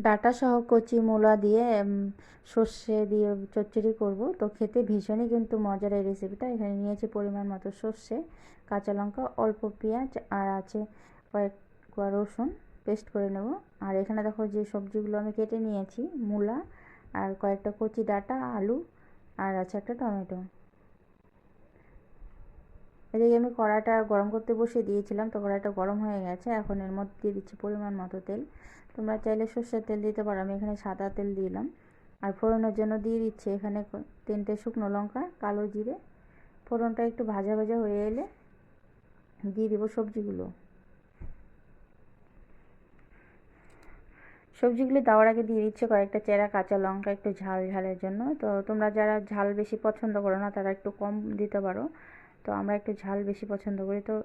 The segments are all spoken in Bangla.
ডাঁটা সহ কচি মূলা দিয়ে সর্ষে দিয়ে চচ্চড়ি করব। তো খেতে ভীষণই কিন্তু মজার এই রেসিপিটা। এখানে নিয়েছি পরিমাণ মতো সর্ষে, কাঁচা লঙ্কা, অল্প পেঁয়াজ আর আছে কয়েক কোয়া রসুন পেস্ট করে নেব। আর এখানে দেখো যে সবজিগুলো আমি কেটে নিয়েছি, মূলা আর কয়েকটা কচি ডাঁটা, আলু আর আছে একটা টমেটো। এদিকে আমি কড়াইটা গরম করতে বসিয়ে দিয়েছিলাম, তো কড়াইটা গরম হয়ে গেছে। এখন এর মধ্যে দিয়ে দিচ্ছি পরিমাণ মতো তেল। তোমরা চাইলে সর্ষের তেল দিতে পারো, আমি এখানে সাদা তেল দিলাম। আর ফোড়নের জন্য দিয়ে দিচ্ছি এখানে 3টে শুকনো লঙ্কা, কালো জিরে। ফোড়নটা একটু ভাজা ভাজা হয়ে এলে দিয়ে দেবো সবজিগুলো। সবজিগুলি দেওয়ার আগে দিয়ে দিচ্ছে কয়েকটা চেরা কাঁচা লঙ্কা, একটু ঝাল ঝালের জন্য। তো তোমরা যারা ঝাল বেশি পছন্দ করো না তারা একটু কম দিতে পারো। তো আমরা একটু ঝাল বেশি পছন্দ করি, তো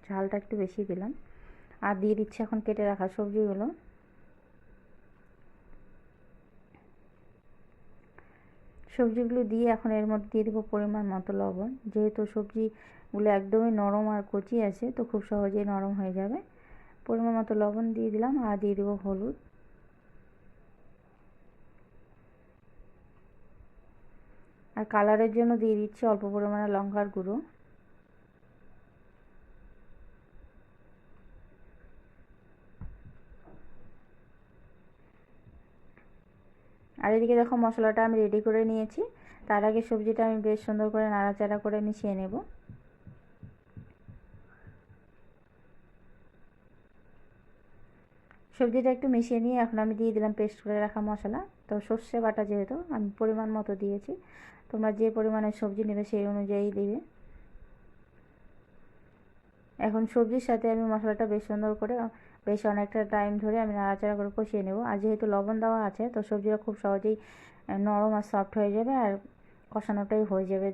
ঝালটা একটু বেশি দিলাম। আর দিয়ে দিচ্ছি এখন কেটে রাখা সবজিগুলো। সবজিগুলো দিয়ে এখন এর মধ্যে দিয়ে দেবো পরিমাণ মতো লবণ। যেহেতু সবজিগুলো একদমই নরম আর কচি আছে, তো খুব সহজেই নরম হয়ে যাবে। পরিমাণ মতো লবণ দিয়ে দিলাম আর দিয়ে দেবো হলুদ। আর কালারের জন্য দিয়ে দিচ্ছি অল্প পরিমাণে লঙ্কার গুঁড়ো। আর এদিকে দেখো মশলাটা আমি রেডি করে নিয়েছি। তার আগে সবজিটা আমি বেশ সুন্দর করে নাড়াচাড়া করে মিশিয়ে নেব। সবজিটা একটু মিশিয়ে নিয়ে এখন আমি দিয়ে দিলাম পেস্ট করে রাখা মশলা। তো সর্ষে বাটা যেহেতু আমি পরিমাণ মতো দিয়েছি, তোমরা যে পরিমাণের সবজি নেবে সেই অনুযায়ী দেবে। এখন সবজির সাথে আমি মশলাটা বেশ সুন্দর করে বেশ অনেকটা টাইম ধরে আমি নাড়াচাড়া করে কষিয়ে নেব। আর যেহেতু লবণ দেওয়া আছে, তো সবজিটা খুব সহজেই নরম আর সফট হয়ে যাবে আর কষানোটাই হয়ে যাবে।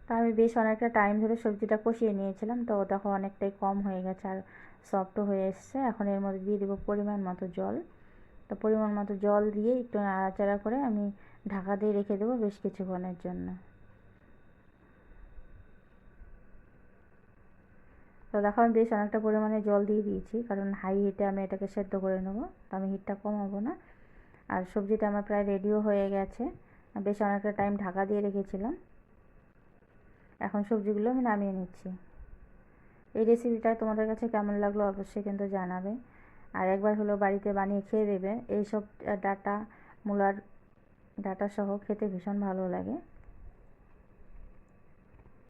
তো আমি বেশ অনেকটা টাইম ধরে সবজিটা কষিয়ে নিয়েছিলাম। তো দেখো অনেকটাই কম হয়ে গেছে আর সফটও হয়ে এসছে। এখন এর মধ্যে দিয়ে দেবো পরিমাণ মতো জল। তো পরিমাণ মতো জল দিয়ে একটু নাড়াচাড়া করে আমি ঢাকা দিয়ে রেখে দেবো বেশ কিছুক্ষণের জন্য। তো দেখো আমি বেশ অনেকটা পরিমাণে জল দিয়ে দিয়েছি, কারণ হাই হিটে আমি এটাকে সেদ্ধ করে নেব। তো আমি হিটটা কমাবো না। আর সবজিটা আমার প্রায় রেডিও হয়ে গেছে। বেশ অনেকটা টাইম ঢাকা দিয়ে রেখেছিলাম। এখন সবজিগুলো আমি নামিয়ে নিচ্ছি। এই রেসিপিটা তোমাদের কাছে কেমন লাগলো অবশ্যই কিন্তু জানাবে। আর একবার হলেও বাড়িতে বানিয়ে খেয়ে দেবে। এইসব ডাঁটা, মূলার ডাঁটা সহ খেতে ভীষণ ভালো লাগে।